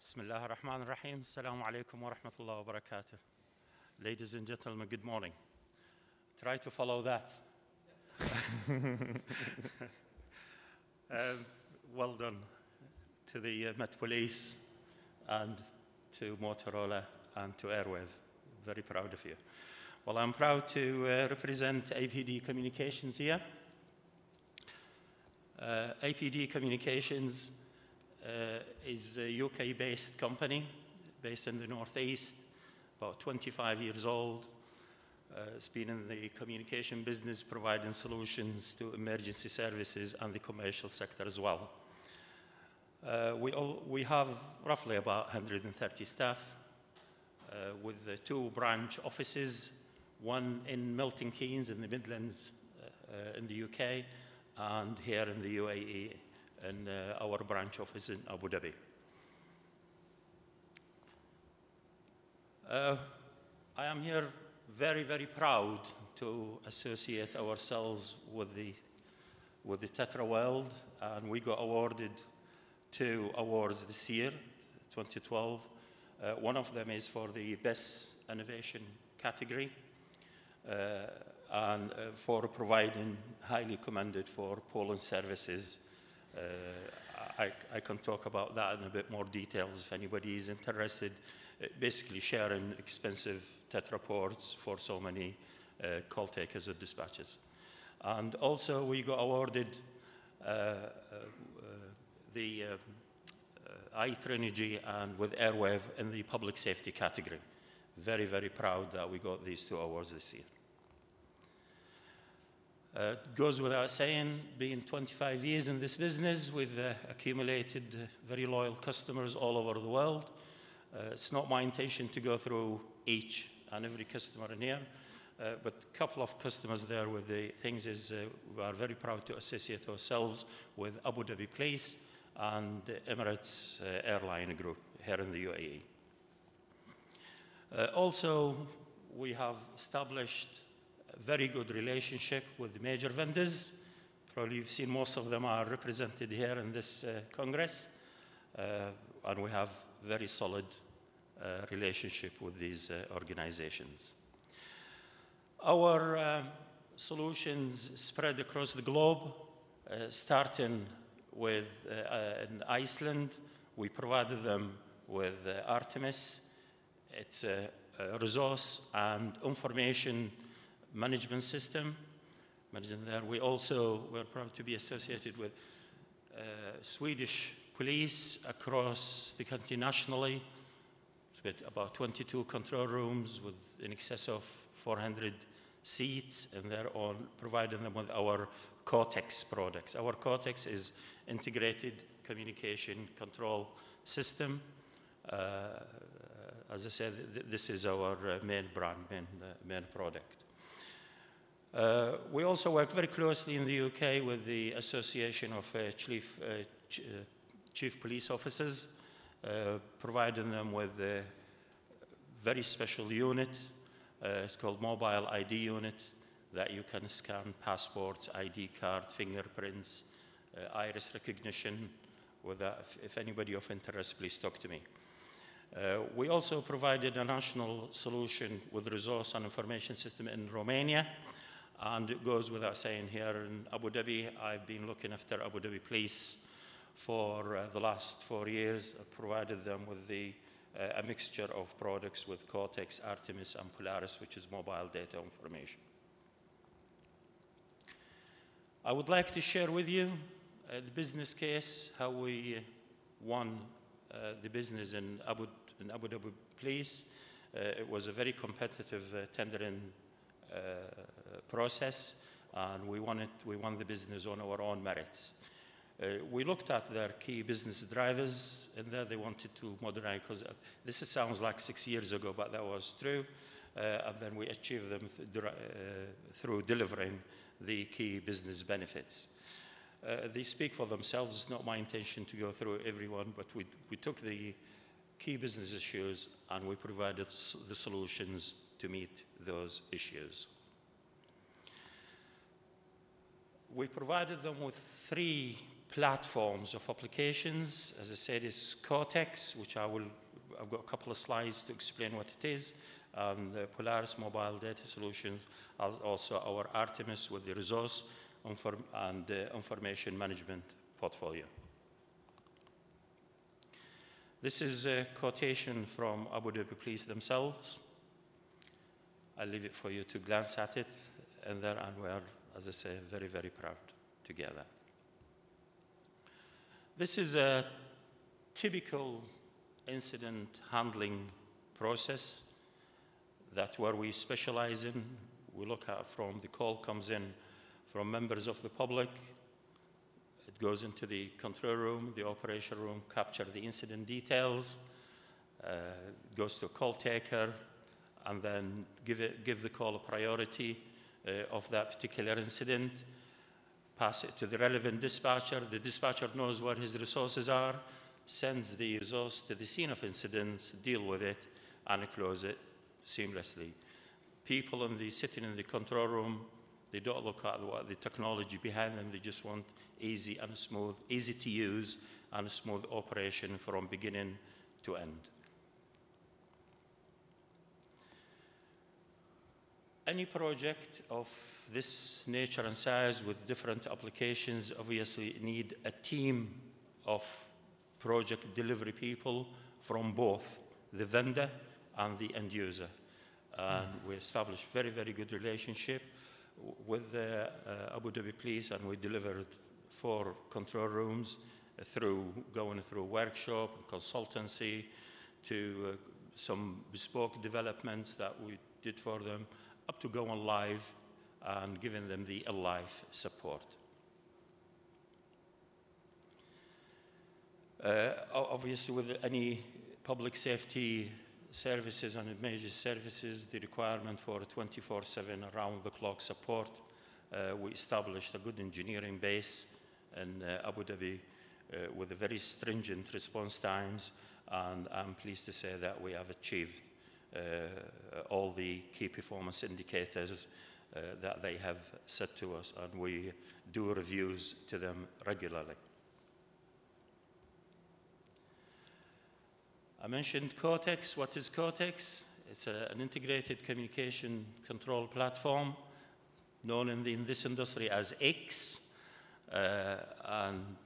بسم الله الرحمن الرحيم. السلام عليكم ورحمة الله وبركاته. Ladies and gentlemen, good morning. Try to follow that. Well done to the Met Police and to Motorola and to Airwave. Very proud of you. Well, I'm proud to represent APD Communications here. APD Communications is a UK-based company based in the Northeast, about 25 years old. It's been in the communication business, providing solutions to emergency services and the commercial sector as well. We have roughly about 130 staff with two branch offices, one in Milton Keynes in the Midlands in the UK, and here in the UAE in our branch office in Abu Dhabi. I am here very, very proud to associate ourselves with the Tetra World, and we got awarded 2 awards this year, 2012. One of them is for the Best Innovation category, and for providing highly commended for polling services. I can talk about that in a bit more details if anybody is interested. Basically sharing expensive Tetra ports for so many call takers or dispatchers. And also we got awarded the iTrinegy and with Airwave in the public safety category. Very, very proud that we got these 2 awards this year. It goes without saying, being 25 years in this business, we've accumulated very loyal customers all over the world. It's not my intention to go through each and every customer in here, but a couple of customers there with the things is we are very proud to associate ourselves with Abu Dhabi Police and Emirates Airline Group here in the UAE. Also, we have established a very good relationship with the major vendors. Probably you've seen most of them are represented here in this Congress, and we have very solid relationship with these organizations. Our solutions spread across the globe, starting with in Iceland. We provided them with Artemis. It's a resource and information management system. Imagine there. We also were proud to be associated with Swedish police across the country nationally, with about 22 control rooms with in excess of 400 seats, and they're all providing them with our Cortex products. Our Cortex is integrated communication control system. As I said, this is our main brand, main product. We also work very closely in the UK with the Association of Chief Police Officers, providing them with a very special unit. It's called Mobile ID Unit, that you can scan passports, ID card, fingerprints, iris recognition. With that, if anybody of interest, please talk to me. We also provided a national solution with resource and information system in Romania. And it goes without saying, here in Abu Dhabi, I've been looking after Abu Dhabi Police for the last 4 years. I provided them with a mixture of products with Cortex, Artemis, and Polaris, which is mobile data information. I would like to share with you the business case, how we won the business in Abu Dhabi Police. It was a very competitive tendering process, and we won the business on our own merits. We looked at their key business drivers, and there they wanted to modernize, because this sounds like 6 years ago, but that was true, and then we achieved them through delivering the key business benefits. They speak for themselves. It's not my intention to go through everyone, but we took the key business issues and we provided the solutions to meet those issues. We provided them with 3 platforms of applications. As I said, it's Cortex, which I've got a couple of slides to explain what it is, and Polaris Mobile Data Solutions, also our Artemis with the resource and information management portfolio. This is a quotation from Abu Dhabi Police themselves. I'll leave it for you to glance at it, and we are, as I say, very, very proud together. This is a typical incident handling process where we specialize in. We look at from the call comes in from members of the public. It goes into the control room, the operation room, capture the incident details, goes to a call taker, and then give the call a priority of that particular incident, pass it to the relevant dispatcher. The dispatcher knows what his resources are, sends the resource to the scene of incidents, deal with it, and close it seamlessly. People sitting in the control room, they don't look at what the technology behind them. They just want easy and smooth, easy to use, and a smooth operation from beginning to end. Any project of this nature and size with different applications obviously need a team of project delivery people from both the vendor and the end user. And we established very, very good relationship with the Abu Dhabi Police, and we delivered 4 control rooms going through workshop, consultancy, to some bespoke developments that we did for them, up to going live and giving them the live support. Obviously, with any public safety services and major services, the requirement for 24/7 around-the-clock support, we established a good engineering base in Abu Dhabi with a very stringent response times, and I'm pleased to say that we have achieved all the key performance indicators that they have set to us, and we do reviews to them regularly. I mentioned Cortex. What is Cortex? It's an integrated communication control platform known in this industry as X, and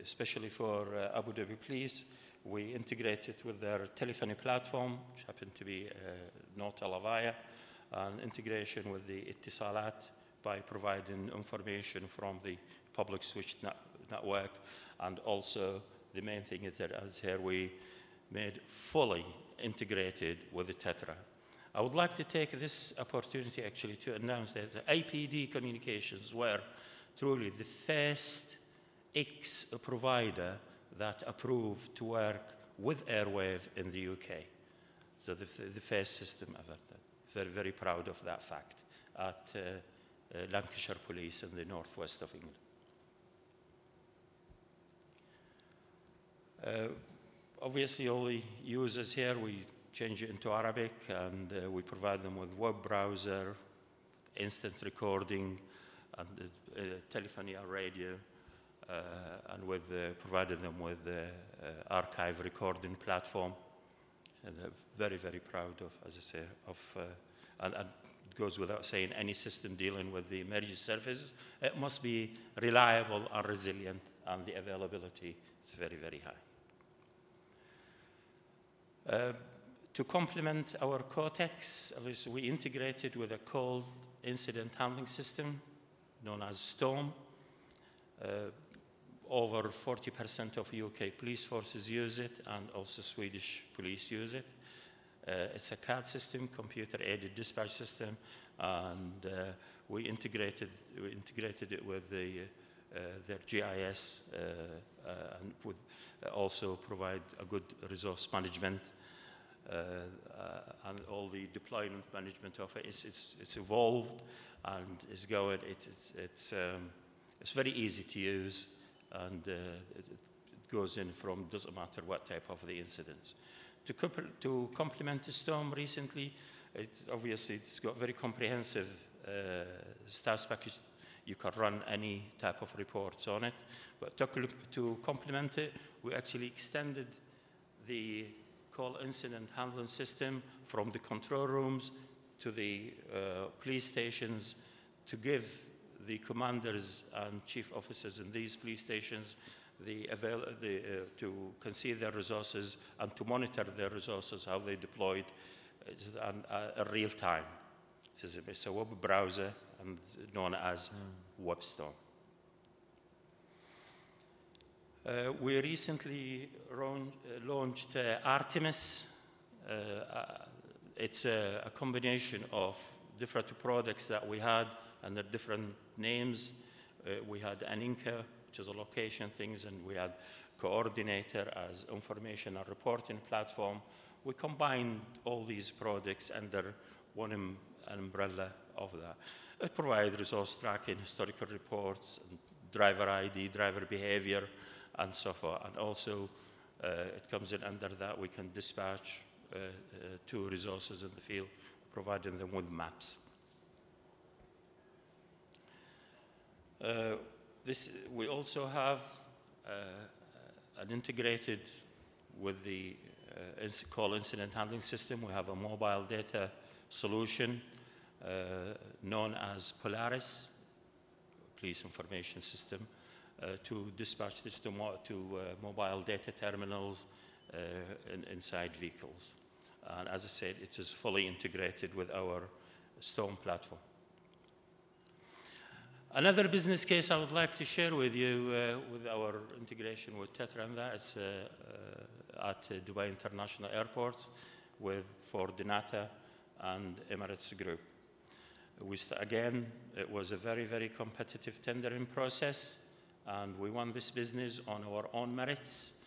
especially for Abu Dhabi Police, we integrate it with their telephony platform, which happened to be Note Alavaya, and integration with the Ittisalat by providing information from the public switched network. And also, the main thing is that as here we made fully integrated with the Tetra. I would like to take this opportunity actually to announce that the APD Communications were truly the first X provider that approved to work with Airwave in the UK. So the first system ever. Very, very proud of that fact at Lancashire Police in the northwest of England. Obviously, all the users here, we change it into Arabic, and we provide them with web browser, instant recording, and telephony and radio, and provided them with archive recording platform. And they're very, very proud of, as I say, and it goes without saying, any system dealing with the emergency services, it must be reliable and resilient, and the availability is very, very high. To complement our Cortex, obviously we integrated with a call incident handling system known as Storm. Over 40% of UK police forces use it, and also Swedish police use it. It's a CAD system, computer-aided dispatch system, and we integrated it with their GIS, and also provide a good resource management. And all the deployment management of it, it's evolved and is going. It's very easy to use, and it goes in from doesn't matter what type of the incidents. To complement the Storm recently, it's got very comprehensive STAS package you can run any type of reports on it. But to complement it, we actually extended the call incident handling system from the control rooms to the police stations to give the commanders and chief officers in these police stations to conceal their resources and to monitor their resources, how they deployed in real time. It's a web browser and known as WebStorm. We recently launched Artemis. It's a combination of different products that we had under different names. We had Aninka, which is a location things, and we had Coordinator as information and reporting platform. We combined all these products under one umbrella of that. It provides resource tracking, historical reports, driver ID, driver behavior, and so forth. And also, it comes in under that we can dispatch to resources in the field, providing them with maps. We also have an integrated with the call incident handling system. We have a mobile data solution known as Polaris, police information system, to dispatch this to mobile data terminals inside vehicles. And as I said, it is fully integrated with our Storm platform. Another business case I would like to share with you with our integration with Tetra, and that is at Dubai International Airport for Dnata and Emirates Group. Again, it was a very, very competitive tendering process, and we won this business on our own merits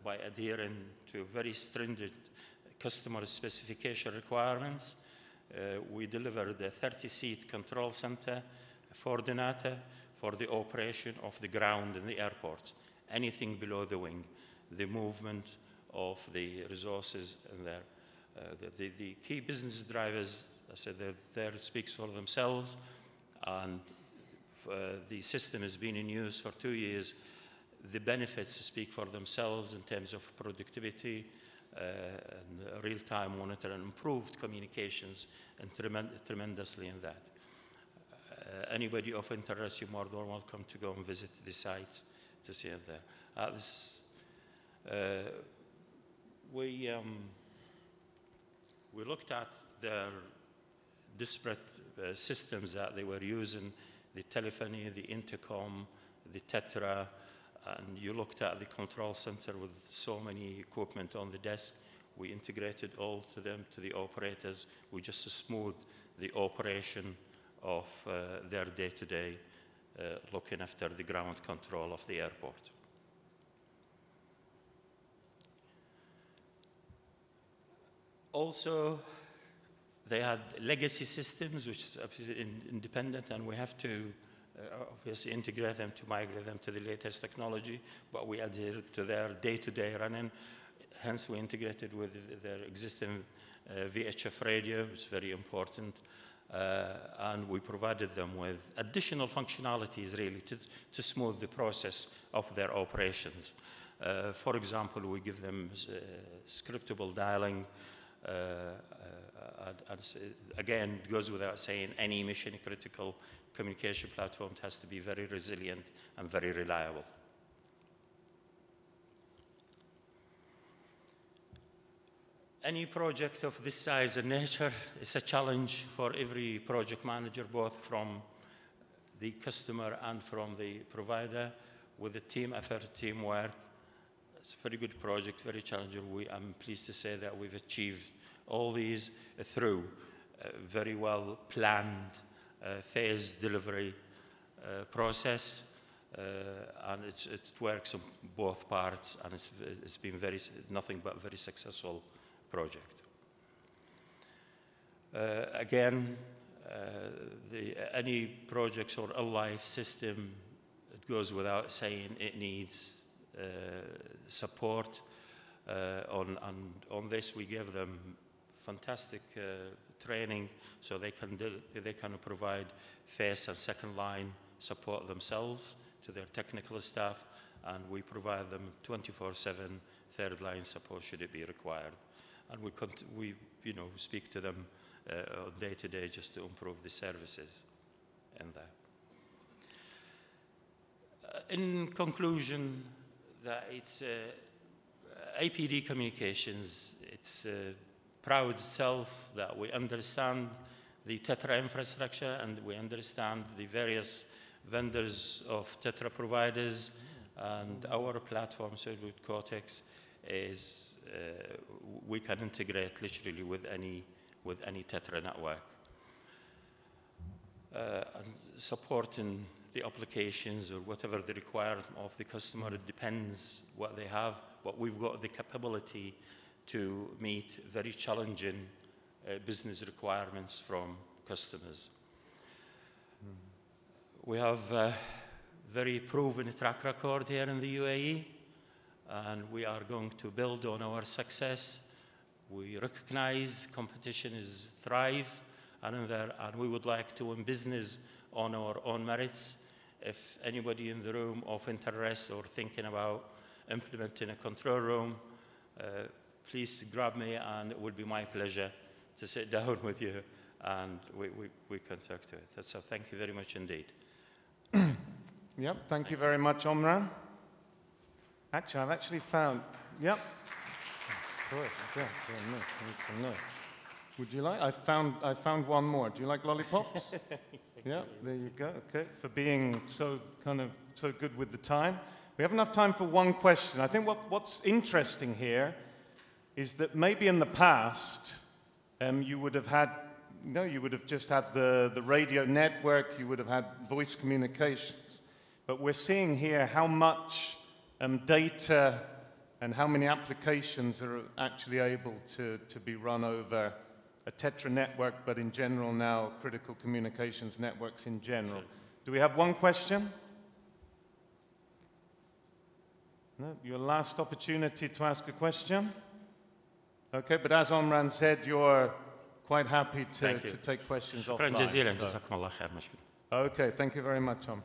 by adhering to very stringent customer specification requirements. We delivered a 30-seat control center for Dnata for the operation of the ground in the airport, anything below the wing, the movement of the resources in there. The key business drivers, I said, there speaks for themselves, and the system has been in use for 2 years. The benefits speak for themselves in terms of productivity, and real-time monitoring, improved communications, and tremendously in that. Anybody of interest, you're more than welcome to go and visit the sites to see it there. We looked at their disparate systems that they were using, the telephony, the intercom, the Tetra, and you looked at the control center with so many equipment on the desk. We integrated all to them, to the operators. We just smoothed the operation of their day-to-day looking after the ground control of the airport. Also, they had legacy systems, which is independent, and we have to obviously integrate them to migrate them to the latest technology, but we adhere to their day-to-day running. Hence, we integrated with their existing VHF radio, which is very important. And we provided them with additional functionalities, really, to smooth the process of their operations. For example, we give them scriptable dialing. Again, it goes without saying, any mission-critical communication platform has to be very resilient and very reliable. Any project of this size and nature is a challenge for every project manager, both from the customer and from the provider, with a team effort, teamwork. It's a very good project, very challenging. I'm pleased to say that we've achieved all these through a very well planned phased delivery process, and it works on both parts, and it's been nothing but very successful project. Again, any projects or a life system, it goes without saying it needs support. On this, we give them fantastic training so they can provide first and second line support themselves to their technical staff, and we provide them 24/7 third line support should it be required. And we speak to them day to day just to improve the services in there. In conclusion, that it's APD Communications, it's proud itself that we understand the Tetra infrastructure and we understand the various vendors of Tetra providers, and our platform, SoilBoot Cortex, is we can integrate literally with any Tetra network. And supporting the applications or whatever the requirement of the customer, it depends what they have, but we've got the capability to meet very challenging business requirements from customers. We have a very proven track record here in the UAE, and we are going to build on our success. We recognize competition is thrive, and we would like to win business on our own merits. If anybody in the room of interest or thinking about implementing a control room, please grab me, and it would be my pleasure to sit down with you, and we can talk to it. So thank you very much indeed. Yep, thank you very much, Omran. Actually, I've actually found, yep. Of course, yeah, would you like? I found one more. Do you like lollipops? Yeah, there you go. Okay, for being so good with the time. We have enough time for one question. I think what's interesting here is that maybe in the past you would have just had the radio network, you would have had voice communications, but we're seeing here how much data and how many applications are actually able to be run over a Tetra network, but in general now critical communications networks in general. Do we have one question? No, your last opportunity to ask a question. Okay, but as Omran said, you're quite happy to take questions offline. شكرا جزيلا. جزاكم الله خير. Okay, thank you very much, Om.